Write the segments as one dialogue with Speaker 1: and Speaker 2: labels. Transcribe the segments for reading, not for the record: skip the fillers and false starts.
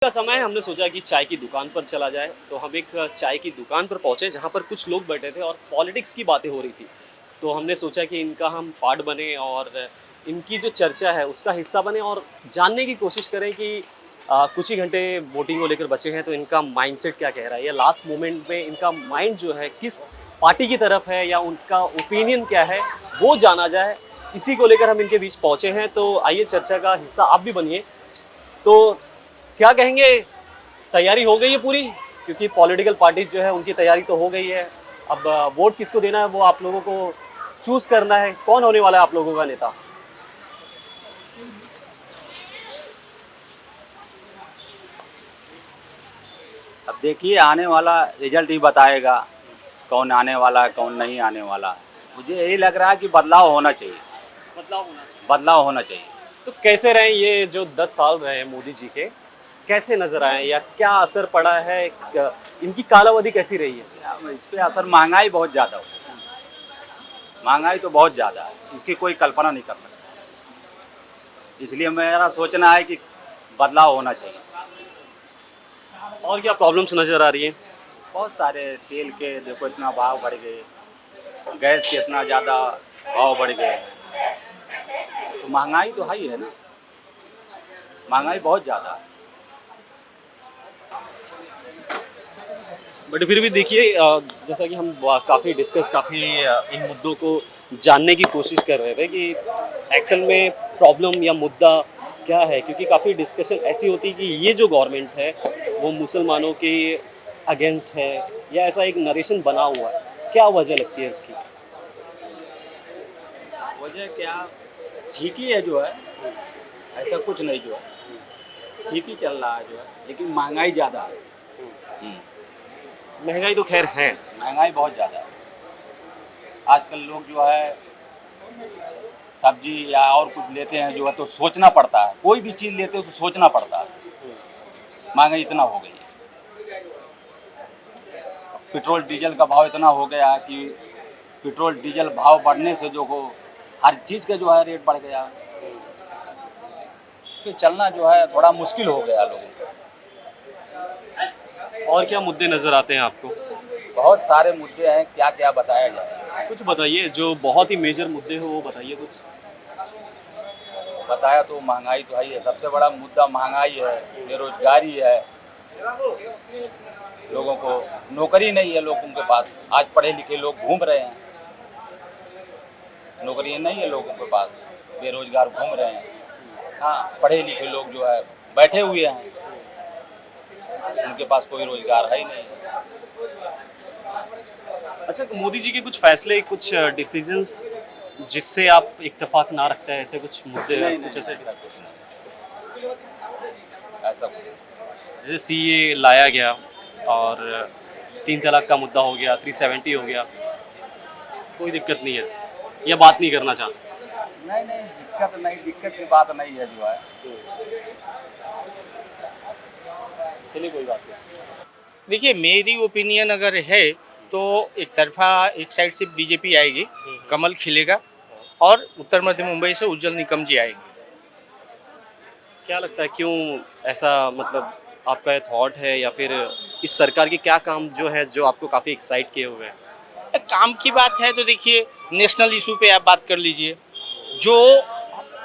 Speaker 1: का समय है, हमने सोचा कि चाय की दुकान पर चला जाए। तो हम एक चाय की दुकान पर पहुंचे जहां पर कुछ लोग बैठे थे और पॉलिटिक्स की बातें हो रही थी। तो हमने सोचा कि इनका हम पार्ट बने और इनकी जो चर्चा है उसका हिस्सा बने और जानने की कोशिश करें कि कुछ ही घंटे वोटिंग को लेकर बचे हैं तो इनका माइंडसेट क्या कह रहा है या लास्ट मोमेंट में इनका माइंड जो है किस पार्टी की तरफ है या उनका ओपिनियन क्या है वो जाना जाए। इसी को लेकर हम इनके बीच पहुंचे हैं, तो आइए चर्चा का हिस्सा आप भी बनिए। तो क्या कहेंगे, तैयारी हो गई है पूरी? क्योंकि पॉलिटिकल पार्टीज जो है उनकी तैयारी तो हो गई है। अब वोट किसको देना है वो आप लोगों को चूज करना है। कौन होने वाला है आप लोगों का नेता?
Speaker 2: अब देखिए, आने वाला रिजल्ट ही बताएगा कौन आने वाला है कौन नहीं आने वाला। मुझे यही लग रहा है कि बदलाव होना चाहिए।
Speaker 1: बदलाव होना है।
Speaker 2: बदलाव होना चाहिए।
Speaker 1: तो कैसे रहे ये जो 10 साल रहे मोदी जी के, कैसे नजर आए या क्या असर पड़ा है? इनकी कालावधि कैसी रही है?
Speaker 2: अब इस पे असर महंगाई बहुत ज़्यादा हो। महंगाई तो बहुत ज़्यादा है, इसकी कोई कल्पना नहीं कर सकता। इसलिए मेरा सोचना है कि बदलाव होना चाहिए।
Speaker 1: और क्या प्रॉब्लम्स नजर आ रही हैं?
Speaker 2: बहुत सारे तेल के देखो इतना भाव बढ़ गए, गैस के इतना ज़्यादा भाव बढ़ गए, तो महंगाई तो हाई है ना। महंगाई बहुत ज़्यादा है।
Speaker 1: बट फिर भी देखिए, जैसा कि हम काफ़ी इन मुद्दों को जानने की कोशिश कर रहे थे कि एक्चुअल में प्रॉब्लम या मुद्दा क्या है, क्योंकि काफ़ी डिस्कशन ऐसी होती है कि ये जो गवर्नमेंट है वो मुसलमानों के अगेंस्ट है या ऐसा एक नरेशन बना हुआ है। क्या वजह लगती है इसकी?
Speaker 2: वजह क्या, ठीक ही है जो है, ऐसा कुछ नहीं जो है, ठीक ही चल रहा है जो है, लेकिन महंगाई ज़्यादा है।
Speaker 1: महंगाई तो खैर है।
Speaker 2: महंगाई बहुत ज़्यादा है। आजकल लोग जो है सब्जी या और कुछ लेते हैं जो है तो सोचना पड़ता है। कोई भी चीज़ लेते हो तो सोचना पड़ता है। महंगाई इतना हो गई है। पेट्रोल डीजल का भाव इतना हो गया है कि पेट्रोल डीजल भाव बढ़ने से जो हो हर चीज़ का जो है रेट बढ़ गया। तो चलना जो है थोड़ा मुश्किल हो गया लोगों को।
Speaker 1: और क्या मुद्दे नज़र आते हैं आपको?
Speaker 2: बहुत सारे मुद्दे हैं, क्या क्या बताया जाए।
Speaker 1: कुछ बताइए, जो बहुत ही मेजर मुद्दे हो वो बताइए कुछ।
Speaker 2: बताया तो महंगाई तो है, सबसे बड़ा मुद्दा महंगाई है, बेरोजगारी है। लोगों को नौकरी नहीं है लोगों के पास। आज पढ़े लिखे लोग घूम रहे हैं, नौकरी नहीं है लोगों के पास, बेरोजगार घूम रहे हैं। हाँ, पढ़े लिखे लोग जो है बैठे हुए हैं, उनके पास कोई रोजगार है ही नहीं।
Speaker 1: अच्छा, मोदी जी के कुछ फैसले, कुछ डिसीजंस जिससे आप इत्तेफाक ना रखते हैं, ऐसे कुछ मुद्दे
Speaker 2: नहीं,
Speaker 1: कुछ ऐसे?
Speaker 2: ऐसा कुछ नहीं, ऐसा कुछ नहीं।
Speaker 1: जैसे सीए लाया गया और 3 तलाक का मुद्दा हो गया, 370 हो गया, कोई दिक्कत नहीं है या बात नहीं करना चाहते?
Speaker 2: नहीं नहीं, दिक्कत की बात नहीं है जो है।
Speaker 1: चलिए, कोई बात नहीं।
Speaker 3: देखिए, मेरी ओपिनियन अगर है तो एक तरफा एक साइड से बीजेपी आएगी, कमल खिलेगा, और उत्तर मध्य मुंबई से उज्जवल निकम जी आएंगे।
Speaker 1: क्या लगता है क्यों ऐसा, मतलब आपका ये थॉट है या फिर इस सरकार के क्या काम जो है जो आपको काफ़ी एक्साइट किए हुए हैं?
Speaker 3: काम की बात है तो देखिए, नेशनल इशू पे आप बात कर लीजिए। जो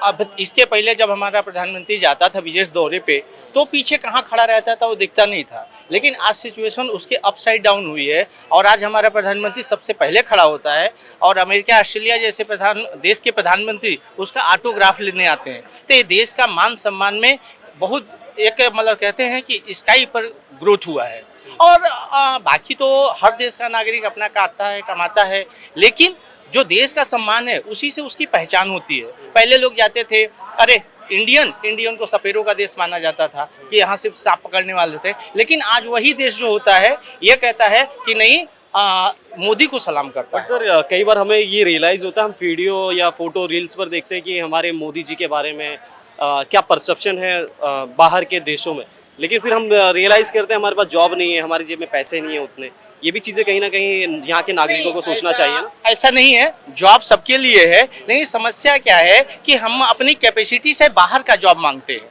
Speaker 3: अब इसके पहले जब हमारा प्रधानमंत्री जाता था विदेश दौरे पे, तो पीछे कहाँ खड़ा रहता था वो दिखता नहीं था। लेकिन आज सिचुएशन उसके अपसाइड डाउन हुई है और आज हमारा प्रधानमंत्री सबसे पहले खड़ा होता है और अमेरिका ऑस्ट्रेलिया जैसे देश के प्रधानमंत्री उसका ऑटोग्राफ लेने आते हैं। तो ये देश का मान सम्मान में बहुत एक मतलब कहते हैं कि स्काई पर ग्रोथ हुआ है। और बाकी तो हर देश का नागरिक अपना काटता है, कमाता है, लेकिन जो देश का सम्मान है उसी से उसकी पहचान होती है। पहले लोग जाते थे, अरे इंडियन को सपेरों का देश माना जाता था कि यहाँ सिर्फ सांप पकड़ने वाले थे, लेकिन आज वही देश जो होता है ये कहता है कि नहीं, मोदी को सलाम करता है।
Speaker 1: सर, कई बार हमें ये रियलाइज़ होता है, हम वीडियो या फोटो रील्स पर देखते हैं कि हमारे मोदी जी के बारे में क्या परसेप्शन है बाहर के देशों में, लेकिन फिर हम रियलाइज़ करते हैं हमारे पास जॉब नहीं है, हमारी जेब में पैसे नहीं है उतने। ये भी चीज़ें कहीं ना कहीं यहाँ के नागरिकों को सोचना चाहिए ना।
Speaker 3: ऐसा नहीं है, जॉब सबके लिए है, लेकिन समस्या क्या है कि हम अपनी कैपेसिटी से बाहर का जॉब मांगते हैं।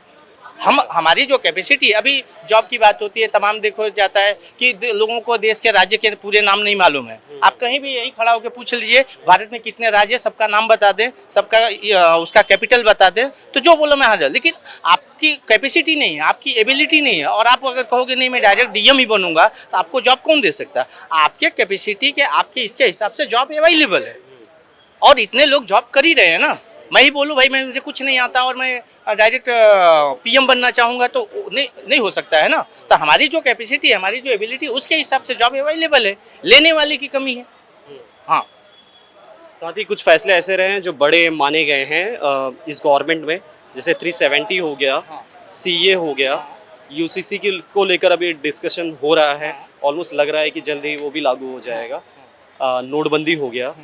Speaker 3: हमारी जो कैपेसिटी, अभी जॉब की बात होती है, तमाम देखो जाता है कि लोगों को देश के राज्य के पूरे नाम नहीं मालूम है। आप कहीं भी यही खड़ा होकर पूछ लीजिए भारत में कितने राज्य, सबका नाम बता दें, सबका उसका कैपिटल बता दें, तो जो बोलो मैं हाजिर। लेकिन आपकी कैपेसिटी नहीं है, आपकी एबिलिटी नहीं है, और आप अगर कहोगे नहीं मैं डायरेक्ट डीएम ही बनूंगा, तो आपको जॉब कौन दे सकता है? आपके कैपेसिटी के, आपके इसके हिसाब से जॉब अवेलेबल है, और इतने लोग जॉब कर ही रहे हैं ना। मैं ही बोलूँ भाई मुझे कुछ नहीं आता और मैं डायरेक्ट पीएम बनना चाहूँगा, तो नहीं हो सकता है ना। तो हमारी जो कैपेसिटी है, हमारी जो एबिलिटी, उसके हिसाब से जॉब अवेलेबल है, लेने वाले की कमी है। हाँ,
Speaker 1: साथ ही कुछ फैसले ऐसे रहे हैं जो बड़े माने गए हैं इस गवर्नमेंट में, जैसे 370 हो गया, सीए हो गया, यूसीसी को लेकर अभी डिस्कशन हो रहा है, ऑलमोस्ट लग रहा है कि जल्दी वो भी लागू हो जाएगा, नोटबंदी हो गया।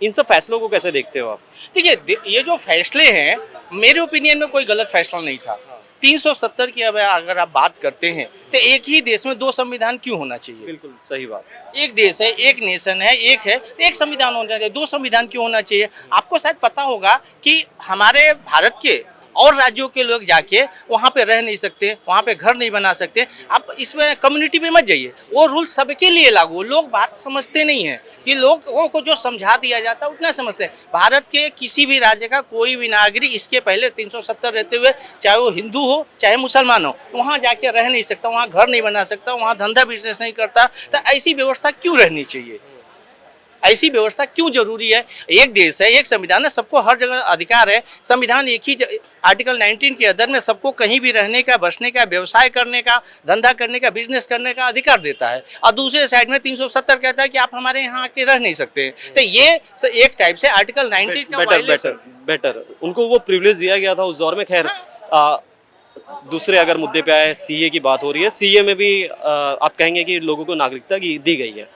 Speaker 1: इन सब फैसलों को कैसे देखते हो आप?
Speaker 3: देखिए ये जो फैसले हैं, मेरे ओपिनियन में कोई गलत फैसला नहीं था। 370 की अगर आप बात करते हैं, तो एक ही देश में दो संविधान क्यों होना चाहिए?
Speaker 1: बिल्कुल सही बात।
Speaker 3: एक देश है, एक नेशन है, एक है, तो एक संविधान होना चाहिए, दो संविधान क्यों होना चाहिए? आपको शायद पता होगा कि हमारे भारत के और राज्यों के लोग जाके वहाँ पे रह नहीं सकते, वहाँ पे घर नहीं बना सकते। आप इसमें कम्युनिटी में मत जाइए, वो रूल सबके लिए लागू। लोग बात समझते नहीं हैं कि लोगों को जो समझा दिया जाता है उतना समझते हैं। भारत के किसी भी राज्य का कोई भी नागरिक इसके पहले 370 रहते हुए, चाहे वो हिंदू हो चाहे मुसलमान हो, वहाँ जाके रह नहीं सकता, वहाँ घर नहीं बना सकता, वहाँ धंधा बिजनेस नहीं करता। तो ऐसी व्यवस्था क्यों रहनी चाहिए? ऐसी व्यवस्था क्यों जरूरी है? एक देश है, एक संविधान है, सबको हर जगह अधिकार है। संविधान एक ही आर्टिकल 19 के अंदर में सबको कहीं भी रहने का, बसने का, व्यवसाय करने का, धंधा करने का, बिजनेस करने का अधिकार देता है। और दूसरे साइड में 370 कहता है कि आप हमारे यहाँ आके रह नहीं सकते। तो ये एक टाइप से आर्टिकल 19 का वायलेशन।
Speaker 1: बेटर उनको वो प्रिविलेज दिया गया था उस दौर में। खैर दूसरे अगर मुद्दे पे आए, सीए की बात हो रही है, सीए में भी आप कहेंगे कि लोगों को नागरिकता दी गई है।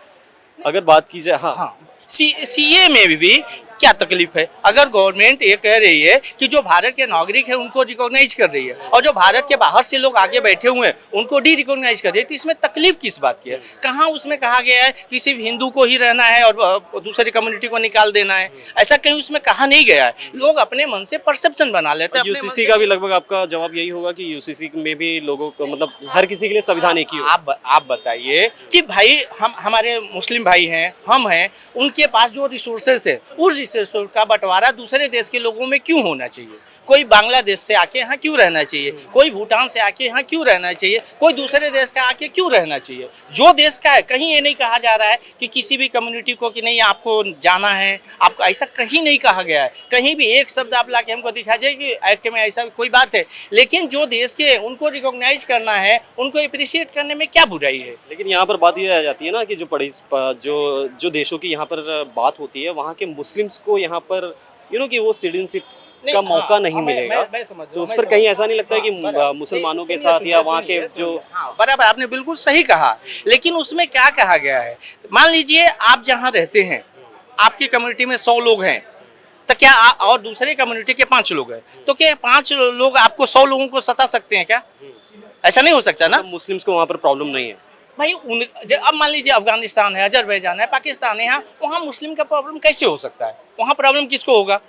Speaker 1: अगर बात की जाए, हाँ,
Speaker 3: सीए में भी क्या तकलीफ है? अगर गवर्नमेंट ये कह रही है कि जो भारत के नागरिक है उनको रिकॉग्नाइज कर रही है, और जो भारत के बाहर से लोग आगे बैठे हुए हैं उनको डी रिकॉग्नाइज कर रही है, तो इसमें तकलीफ किस बात की है? कहाँ उसमें कहा गया है कि सिर्फ हिंदू को ही रहना है और दूसरी कम्युनिटी को निकाल देना है? ऐसा कहीं उसमें कहा नहीं गया है। लोग अपने मन से परसेप्शन बना लेते हैं।
Speaker 1: यूसीसी का भी लगभग आपका जवाब यही होगा कि यूसीसी में भी लोगों को, मतलब हर किसी के लिए संविधान एक ही हो।
Speaker 3: आप बताइए कि भाई हमारे मुस्लिम भाई हैं, हम हैं, उनके पास जो रिसोर्सेस है, उस रिसोर्स का बंटवारा दूसरे देश के लोगों में क्यों होना चाहिए? कोई बांग्लादेश से आके यहाँ क्यों रहना चाहिए? कोई भूटान से आके यहाँ क्यों रहना चाहिए? कोई दूसरे देश का आके क्यों रहना चाहिए? जो देश का है, कहीं ये नहीं कहा जा रहा है कि किसी भी कम्युनिटी को कि नहीं आपको जाना है, आपको, ऐसा कहीं नहीं कहा गया है। कहीं भी एक शब्द आप लाके हमको दिखा जाए कि एक्ट में ऐसा कोई बात है। लेकिन जो देश के, उनको रिकॉग्नाइज करना है, उनको अप्रिशिएट करने में क्या बुराई है?
Speaker 1: लेकिन यहाँ पर बात ये आ जाती है ना कि जो देशों की यहाँ पर बात होती है, वहाँ के मुस्लिम्स को यहाँ पर कि वो सिटीजनशिप का मौका नहीं मिलेगा। तो उस पर कहीं ऐसा नहीं लगता है कि मुसलमानों के साथ या वहाँ के जो,
Speaker 3: बराबर, आपने बिल्कुल सही कहा। लेकिन उसमें क्या कहा गया है? मान लीजिए आप जहाँ रहते हैं, आपकी कम्युनिटी में 100 लोग हैं, तो क्या और दूसरे कम्युनिटी के 5 लोग हैं, तो क्या 5 लोग आपको 100 लोगों को सता सकते हैं क्या? ऐसा नहीं हो सकता ना।
Speaker 1: मुस्लिम्स को वहाँ पर प्रॉब्लम नहीं है
Speaker 3: भाई। अब मान लीजिए अफगानिस्तान है, अजरबैजान है, पाकिस्तान है, वहाँ मुस्लिम का प्रॉब्लम कैसे हो सकता है? वहाँ प्रॉब्लम किसको होगा?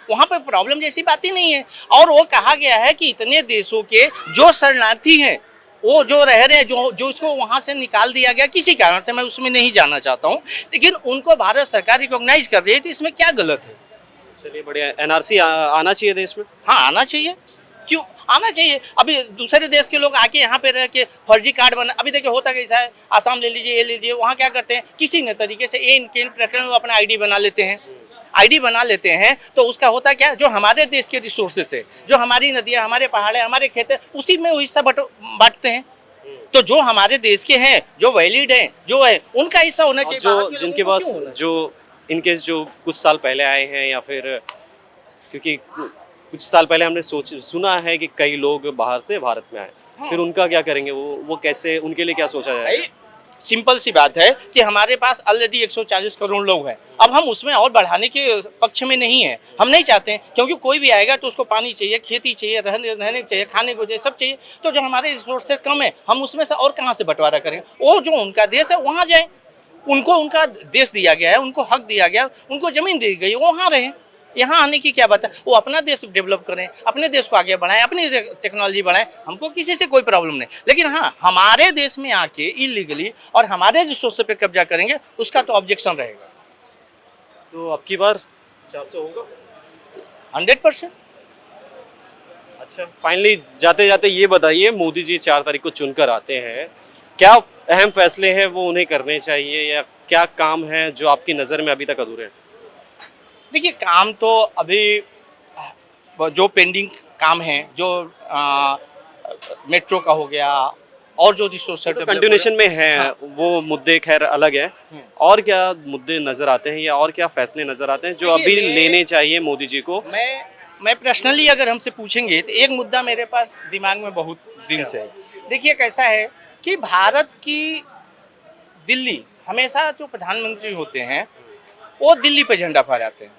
Speaker 3: वहाँ पे प्रॉब्लम जैसी बात ही नहीं है। और वो कहा गया है कि इतने देशों के जो शरणार्थी हैं, वो जो रह रहे हैं, जो उसको वहाँ से निकाल दिया गया किसी कारण से, मैं उसमें नहीं जाना चाहता हूँ, लेकिन उनको भारत सरकार रिकॉग्नाइज कर रही है, तो इसमें क्या गलत है?
Speaker 1: चलिए बढ़िया। एनआरसी आना चाहिए देश में।
Speaker 3: हाँ, आना चाहिए। क्यों आना चाहिए? अभी दूसरे देश के लोग आके यहाँ पे रह के फर्जी कार्ड बना, अभी देखिए होता कैसा है, आसाम ले लीजिए, ये लीजिए, वहाँ क्या करते हैं, किसी न तरीके से इन प्रकरण में अपना आईडी बना लेते हैं। आईडी बना लेते हैं तो उसका होता क्या, जो हमारे देश के रिसोर्सेस है, जो हमारी नदियाँ, हमारे पहाड़ है, हमारे खेत है, उसी में वो हिस्सा बांटते हैं। तो जो हमारे देश के हैं, जो वैलिड हैं, जो है, उनका हिस्सा होना चाहिए।
Speaker 1: जो जिनके पास, जो इनकेस जो कुछ साल पहले आए हैं, या फिर क्योंकि कुछ साल पहले हमने सुना है कि कई लोग बाहर से भारत में आए, फिर उनका क्या करेंगे? वो कैसे, उनके लिए क्या सोचा जाए?
Speaker 3: सिंपल सी बात है कि हमारे पास ऑलरेडी 140 करोड़ लोग हैं। अब हम उसमें और बढ़ाने के पक्ष में नहीं है, हम नहीं चाहते हैं, क्योंकि कोई भी आएगा तो उसको पानी चाहिए, खेती चाहिए, रहने चाहिए, खाने को चाहिए, सब चाहिए। तो जो हमारे रिसोर्सेज कम है, हम उसमें से और कहाँ से बंटवारा करेंगे? वो जो उनका देश है वहाँ जाए, उनको उनका देश दिया गया है, उनको हक दिया गया, उनको जमीन दी गई, वो वहाँ रहें। यहाँ आने की क्या बात है, वो अपना देश डेवलप करें, अपने देश को आगे बढ़ाएं, अपनी टेक्नोलॉजी बढ़ाएं, हमको किसी से कोई प्रॉब्लम नहीं। लेकिन हाँ, हमारे देश में आके इलीगली और हमारे रिसोर्स पे कब्जा करेंगे, उसका तो ऑब्जेक्शन रहेगा।
Speaker 1: तो अब की बार 400 होगा?
Speaker 3: 100%।
Speaker 1: अच्छा, फाइनली जाते जाते ये बताइए, मोदी जी 4 तारीख को चुनकर आते हैं, क्या अहम फैसले हैं वो उन्हें करने चाहिए, या क्या काम है जो आपकी नज़र में अभी तक अधूरे हैं?
Speaker 3: देखिए, काम तो अभी जो पेंडिंग काम है, जो मेट्रो का हो गया और जो रिसोर्स
Speaker 1: तो कंटिन्यूएशन में है।
Speaker 3: हाँ।
Speaker 1: वो मुद्दे खैर अलग है। और क्या मुद्दे नज़र आते हैं या और क्या फैसले नज़र आते हैं जो अभी
Speaker 3: देखिए,
Speaker 1: लेने चाहिए मोदी जी को?
Speaker 3: मैं पर्सनली अगर हमसे पूछेंगे तो एक मुद्दा मेरे पास दिमाग में बहुत दिन से है। देखिए, कैसा है कि भारत की दिल्ली, हमेशा जो प्रधानमंत्री होते हैं वो दिल्ली पे झंडा फहराते हैं,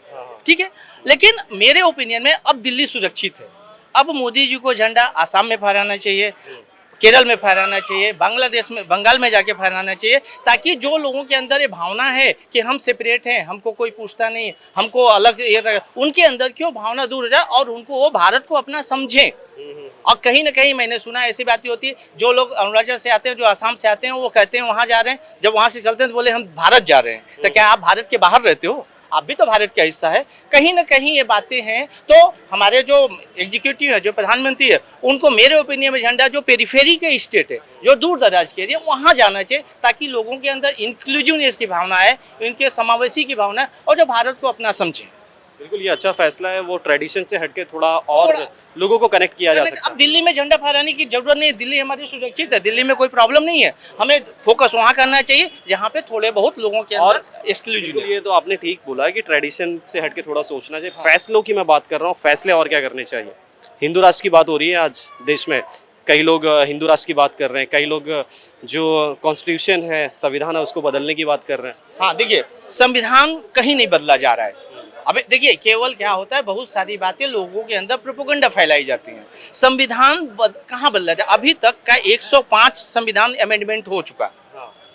Speaker 3: ठीक है। लेकिन मेरे ओपिनियन में अब दिल्ली सुरक्षित है। अब मोदी जी को झंडा आसाम में फहराना चाहिए, केरल में फहराना चाहिए, बांग्लादेश में, बंगाल में जाके फहराना चाहिए, ताकि जो लोगों के अंदर ये भावना है कि हम सेपरेट हैं, हमको कोई पूछता नहीं, हमको अलग ये, उनके अंदर क्यों भावना दूर हो जाए और उनको वो भारत को अपना समझें। और कहीं ना कहीं मैंने सुना ऐसी बातें होती है, जो लोग अरुणाचल से आते हैं, जो असम से आते हैं, वो कहते हैं वहाँ जा रहे हैं, जब वहाँ से चलते हैं तो बोले हम भारत जा रहे हैं। तो क्या आप भारत के बाहर रहते हो? आप भी तो भारत का हिस्सा है। कहीं ना कहीं ये बातें हैं। तो हमारे जो एग्जीक्यूटिव है, जो प्रधानमंत्री है, उनको मेरे ओपिनियन में झंडा जो पेरिफेरी के स्टेट है, जो दूर दराज के एरिया, वहाँ जाना चाहिए, ताकि लोगों के अंदर इंक्लूसिवनेस की भावना है, इनके समावेशी की भावना है, और जो भारत को अपना समझें।
Speaker 1: बिल्कुल, ये अच्छा फैसला है। वो ट्रेडिशन से हटके थोड़ा और लोगों को कनेक्ट किया जा सकता
Speaker 3: अब दिल्ली में झंडा फहराने की जरूरत नहीं है। दिल्ली हमारी सुरक्षित है, दिल्ली में कोई प्रॉब्लम नहीं है। हमें फोकस वहाँ करना चाहिए जहाँ पे थोड़े बहुत लोगों के
Speaker 1: और
Speaker 3: अंदर एक्सक्लूसिव
Speaker 1: है। ये तो आपने ठीक बोला कि ट्रेडिशन से हटके थोड़ा सोचना चाहिए। फैसलों की मैं बात कर रहा हूँ, फैसले और क्या करने चाहिए? हिंदू राष्ट्र की बात हो रही है आज देश में, कई लोग हिंदू राष्ट्र की बात कर रहे हैं, कई लोग जो कॉन्स्टिट्यूशन है, संविधान है, उसको बदलने की बात कर रहे हैं।
Speaker 3: हाँ, देखिए, संविधान कहीं नहीं बदला जा रहा है। अब देखिए, केवल क्या होता है, बहुत सारी बातें लोगों के अंदर प्रोपेगेंडा फैलाई जाती हैं। संविधान कहाँ बदला जाए? अभी तक का 105 संविधान अमेंडमेंट हो चुका,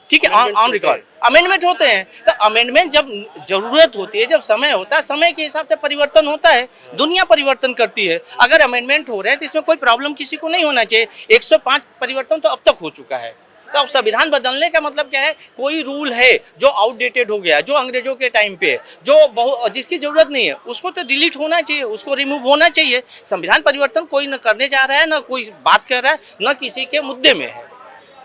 Speaker 3: ठीक है, ऑन रिकॉर्ड अमेंडमेंट होते हैं। तो अमेंडमेंट जब जरूरत होती है, जब समय होता है, समय के हिसाब से परिवर्तन होता है, दुनिया परिवर्तन करती है। अगर अमेंडमेंट हो रहे हैं तो इसमें कोई प्रॉब्लम किसी को नहीं होना चाहिए। 105 परिवर्तन तो अब तक हो चुका है। तो अब संविधान बदलने का मतलब क्या है? कोई रूल है जो आउटडेटेड हो गया, जो अंग्रेजों के टाइम पे, जो जिसकी जरूरत नहीं है, उसको तो डिलीट होना चाहिए, उसको रिमूव होना चाहिए। संविधान परिवर्तन कोई न करने जा रहा है, ना कोई बात कर रहा है, न किसी के मुद्दे में है।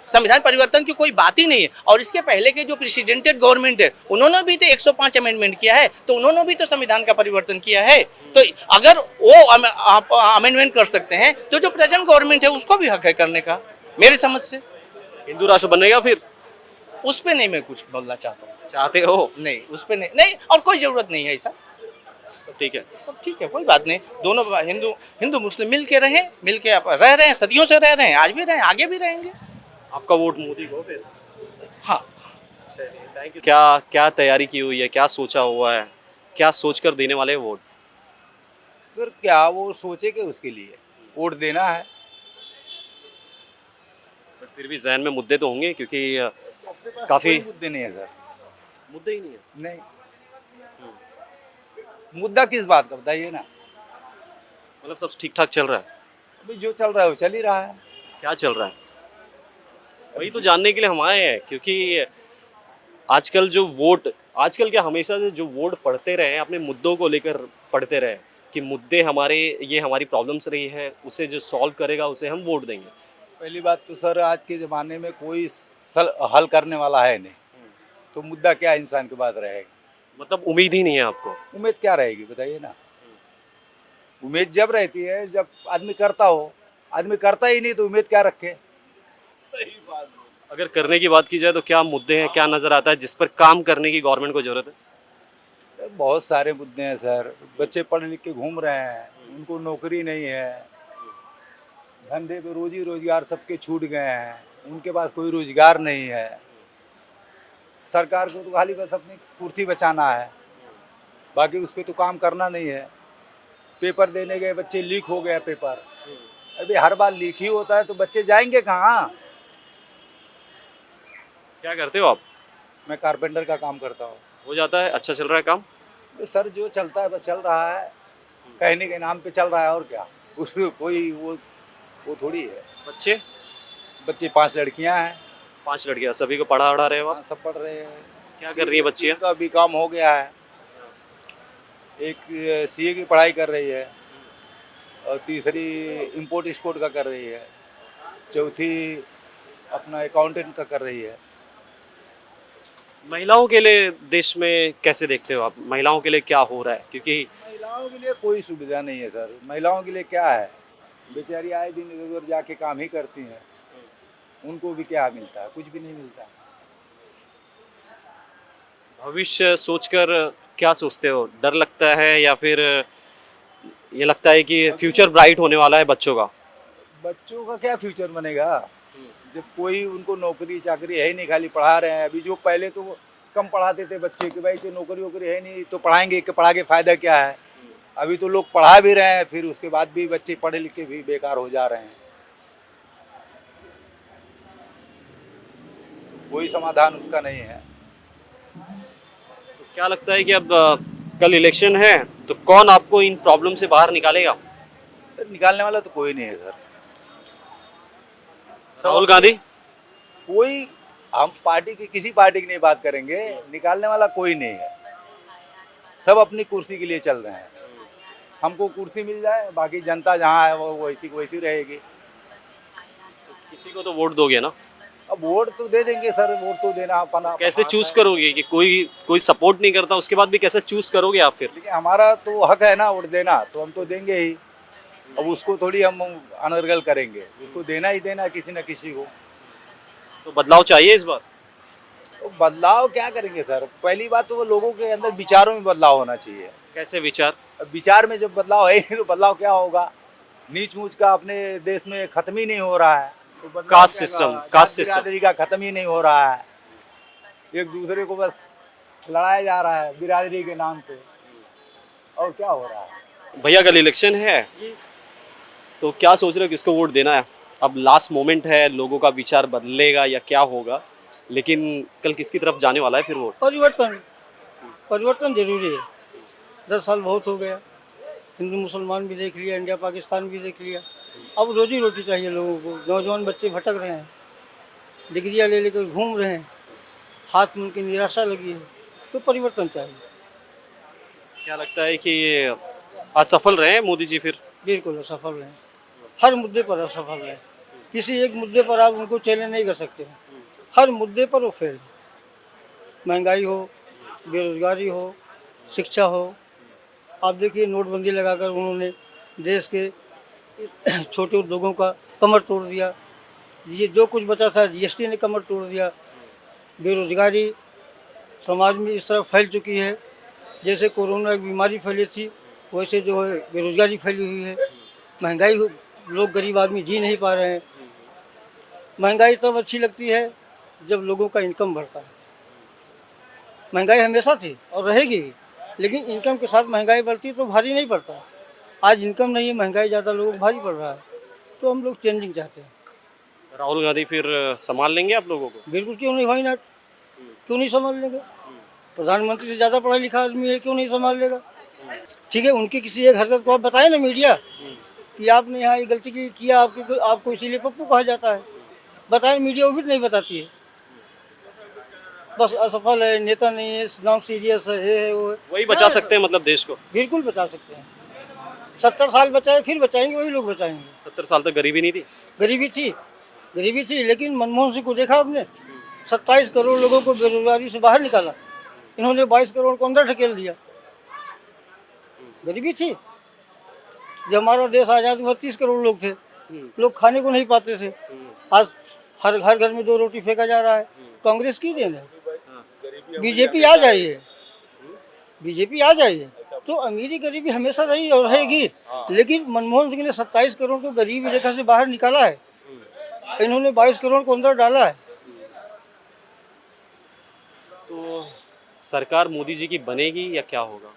Speaker 3: संविधान परिवर्तन की कोई बात ही नहीं है। और इसके पहले के जो प्रेसिडेंटेड गवर्नमेंट है, उन्होंने भी तो 105 अमेंडमेंट किया है, तो उन्होंने भी तो संविधान का परिवर्तन किया है। तो अगर वो अमेंडमेंट कर सकते हैं, तो जो प्रेजेंट गवर्नमेंट है उसको भी हक है करने का, मेरी समझ से।
Speaker 1: हिंदू राष्ट्र बनेगा फिर?
Speaker 3: उस पे नहीं मैं कुछ बोलना चाहता हूँ।
Speaker 1: चाहते हो?
Speaker 3: नहीं, उस पे नहीं, और कोई जरूरत नहीं है ऐसा।
Speaker 1: सब ठीक है,
Speaker 3: सब ठीक है, कोई बात नहीं। दोनों हिंदू मुस्लिम मिल के रहें, मिल के रह रहे हैं, सदियों से रह रहे हैं, आज भी रहे, आगे भी रहेंगे।
Speaker 1: आपका वोट मोदी को फिर?
Speaker 3: हाँ।
Speaker 1: Thank you. क्या क्या तैयारी की हुई है, क्या सोचा हुआ है, क्या सोचकर देने वाले हैं वोट?
Speaker 4: फिर क्या वो सोचे कि उसके लिए वोट देना है।
Speaker 1: फिर भी जहन में मुद्दे तो होंगे, क्योंकि काफी
Speaker 4: कोई मुद्दे नहीं है सर।
Speaker 1: मुद्दे ही नहीं है।
Speaker 4: नहीं, मुद्दा किस बात का बताइए ना।
Speaker 1: मतलब सब ठीक ठाक चल रहा है?
Speaker 4: अभी जो चल रहा है वो चल ही रहा है।
Speaker 1: क्या चल रहा है वही तो जानने के लिए हम आए हैं, क्योंकि आजकल जो वोट, आजकल क्या हमेशा से जो वोट पढ़ते रहे हैं, अपने मुद्दों को लेकर पढ़ते रहे कि मुद्दे हमारे, ये हमारी प्रॉब्लम्स रही है, उसे जो सॉल्व करेगा उसे हम वोट देंगे।
Speaker 4: पहली बात तो सर, आज के ज़माने में कोई हल करने वाला है नहीं, तो मुद्दा क्या इंसान के पास रहेगा?
Speaker 1: मतलब उम्मीद ही नहीं है आपको?
Speaker 4: उम्मीद क्या रहेगी बताइए ना। उम्मीद जब रहती है जब आदमी करता हो, आदमी करता ही नहीं तो उम्मीद क्या रखे।
Speaker 1: अगर करने की बात की जाए तो क्या मुद्दे हैं, क्या नज़र आता है जिस पर काम करने की गवर्नमेंट को ज़रूरत है?
Speaker 4: बहुत सारे मुद्दे हैं सर। बच्चे पढ़ लिख के घूम रहे हैं, उनको नौकरी नहीं है, धंधे पे रोजी रोजगार सबके छूट गए हैं, उनके पास कोई रोजगार नहीं है। सरकार को तो खाली बस अपनी कुर्सी बचाना है, बाकी उस पर तो काम करना नहीं है। पेपर देने गए बच्चे, लीक हो गया पेपर। अभी हर बार लीक ही होता है तो बच्चे जाएंगे कहाँ?
Speaker 1: क्या करते हो आप?
Speaker 4: मैं कारपेंटर का काम करता हूँ।
Speaker 1: हो जाता है? अच्छा चल रहा है काम?
Speaker 4: तो सर जो चलता है बस चल रहा है, कहने के नाम पे चल रहा है और क्या। उसको कोई वो थोड़ी है।
Speaker 1: बच्चे?
Speaker 4: बच्चे 5 लड़कियां हैं।
Speaker 1: 5 लड़कियां, सभी को पढ़ा रहे हो आप?
Speaker 4: हाँ, सब पढ़ रहे हैं।
Speaker 1: क्या कर रही है बच्चियां?
Speaker 4: का बीकॉम हो गया है, एक सीए की पढ़ाई कर रही है, और तीसरी इंपोर्ट एक्सपोर्ट का कर रही है, चौथी अपना अकाउंटेंट का कर रही है।
Speaker 1: महिलाओं के लिए देश में कैसे देखते हो आप? महिलाओं के लिए क्या हो रहा है? क्योंकि
Speaker 4: महिलाओं के लिए कोई सुविधा नहीं है सर। महिलाओं के लिए क्या है, बेचारी आए दिन इधर उधर जाके काम ही करती हैं, उनको भी क्या मिलता है? कुछ भी नहीं मिलता।
Speaker 1: भविष्य सोचकर क्या सोचते हो? डर लगता है या फिर ये लगता है कि फ्यूचर ब्राइट होने वाला है बच्चों का?
Speaker 4: बच्चों का क्या फ्यूचर बनेगा जब कोई उनको नौकरी चाकरी है ही नहीं, खाली पढ़ा रहे हैं। अभी जो पहले तो कम पढ़ाते थे बच्चे कि भाई तो नौकरी वोकरी है नहीं तो पढ़ाएंगे कि पढ़ा के फ़ायदा क्या है। अभी तो लोग पढ़ा भी रहे हैं, फिर उसके बाद भी बच्चे पढ़े लिखे भी बेकार हो जा रहे हैं। कोई समाधान उसका नहीं है।
Speaker 1: तो क्या लगता है कि अब कल इलेक्शन है तो कौन आपको इन प्रॉब्लम से बाहर निकालेगा?
Speaker 4: निकालने वाला तो कोई नहीं है सर।
Speaker 1: राहुल गांधी?
Speaker 4: कोई, हम पार्टी की किसी पार्टी की नहीं बात करेंगे, निकालने वाला कोई नहीं है। सब अपनी कुर्सी के लिए चल रहे हैं। हमको कुर्सी मिल जाए, बाकी जनता जहाँ है वो वैसी वैसी रहेगी।
Speaker 1: किसी को तो वोट दोगे ना?
Speaker 4: अब वोट तो दे देंगे सर, वोट तो देना अपना।
Speaker 1: कैसे चूज करोगे कि कोई सपोर्ट नहीं करता उसके बाद भी कैसे चूज करोगे आप फिर?
Speaker 4: देखिए हमारा तो हक है ना वोट देना, तो हम तो देंगे ही। अब उसको थोड़ी हम अनर्गल करेंगे, उसको देना ही देना किसी न किसी को।
Speaker 1: तो बदलाव चाहिए इस बार?
Speaker 4: तो बदलाव क्या करेंगे सर? पहली बात तो वो लोगों के अंदर विचारों में बदलाव होना चाहिए।
Speaker 1: कैसे विचार?
Speaker 4: अब विचार में जब बदलाव है ही नहीं तो बदलाव क्या होगा? नीच मूच का अपने देश में खत्म ही नहीं हो रहा है, तो बदलाव
Speaker 1: कास्ट
Speaker 4: क्या
Speaker 1: सिस्टम,
Speaker 4: होगा?
Speaker 1: कास्ट
Speaker 4: जात
Speaker 1: सिस्टम।
Speaker 4: बिरादरी का खत्म ही नहीं हो रहा है। एक दूसरे को बस लड़ाया जा रहा है बिरादरी के नाम पे, और क्या हो रहा है?
Speaker 1: भैया कल इलेक्शन है तो क्या सोच रहे हो किसको वोट देना है? अब लास्ट मोमेंट है, लोगों का विचार बदलेगा या क्या होगा, लेकिन कल किसकी तरफ जाने वाला है फिर वोट?
Speaker 5: परिवर्तन जरूरी है। 10 साल बहुत हो गया, हिंदू मुसलमान भी देख लिया, इंडिया पाकिस्तान भी देख लिया। अब रोजी रोटी चाहिए लोगों को। नौजवान बच्चे भटक रहे हैं, डिग्रियां ले लेकर घूम रहे हैं, हाथ में उनकी निराशा लगी है। तो परिवर्तन चाहिए।
Speaker 1: क्या लगता है कि ये असफल रहे मोदी जी फिर?
Speaker 5: बिल्कुल असफल रहे, हर मुद्दे पर असफल रहे। किसी एक मुद्दे पर आप उनको चैलेंज नहीं कर सकते। हर मुद्दे पर वो फेल। महंगाई हो, बेरोजगारी हो, शिक्षा हो। आप देखिए नोटबंदी लगाकर उन्होंने देश के छोटे उद्योगों का कमर तोड़ दिया। ये जो कुछ बचा था जीएसटी ने कमर तोड़ दिया। बेरोजगारी समाज में इस तरह फैल चुकी है, जैसे कोरोना एक बीमारी फैली थी वैसे जो है बेरोजगारी फैली हुई है। महंगाई लोग गरीब आदमी जी नहीं पा रहे हैं। महंगाई तब अच्छी लगती है जब लोगों का इनकम बढ़ता है। महंगाई हमेशा थी और रहेगी भी, लेकिन इनकम के साथ महंगाई बढ़ती तो भारी नहीं पड़ता। आज इनकम नहीं है, महंगाई ज़्यादा, लोगों को भारी पड़ रहा है। तो हम लोग चेंजिंग चाहते हैं।
Speaker 1: राहुल गांधी फिर संभाल लेंगे आप लोगों को?
Speaker 5: बिल्कुल, क्यों नहीं, वाई नॉट, क्यों नहीं संभाल लेंगे? प्रधानमंत्री से ज़्यादा पढ़ा लिखा आदमी है, क्यों नहीं संभाल लेगा? ठीक है, उनकी किसी एक हरकत को आप बताएं ना मीडिया कि आपने यहाँ ये गलती किया, आपको इसीलिए पप्पू कहा जाता है। बताएं, मीडिया वो भी नहीं बताती है। बस असफल है, नेता नहीं है, नॉन सीरियस है, ये है वो है।
Speaker 1: वही बचा सकते हैं मतलब देश को?
Speaker 5: बिल्कुल बचा सकते हैं। 70 साल बचाए, फिर बचाएंगे, वही लोग बचाएंगे।
Speaker 1: 70 साल तक गरीबी नहीं थी?
Speaker 5: गरीबी थी, लेकिन मनमोहन सिंह को देखा आपने? 27 करोड़ लोगों को बेरोजगारी से बाहर निकाला। इन्होंने 22 करोड़ को अंदर ढकेल दिया। गरीबी थी। जब हमारा देश आज़ाद हुआ 30 करोड़ लोग थे, लोग खाने को नहीं पाते थे। आज हर घर में 2 रोटी फेंका जा रहा है। कांग्रेस की देन है। बीजेपी आ जाइए, बीजेपी आ जाइए तो अमीरी गरीबी हमेशा रही और रहेगी। लेकिन मनमोहन सिंह ने 27 करोड़ को गरीबी रेखा से बाहर निकाला है। इन्होंने 22 करोड़ को अंदर डाला है।
Speaker 1: तो सरकार मोदी जी की बनेगी या क्या होगा?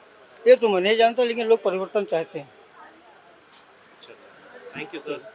Speaker 5: ये तो मैं नहीं जानता, लेकिन लोग परिवर्तन चाहते हैं।
Speaker 1: Thank you sir.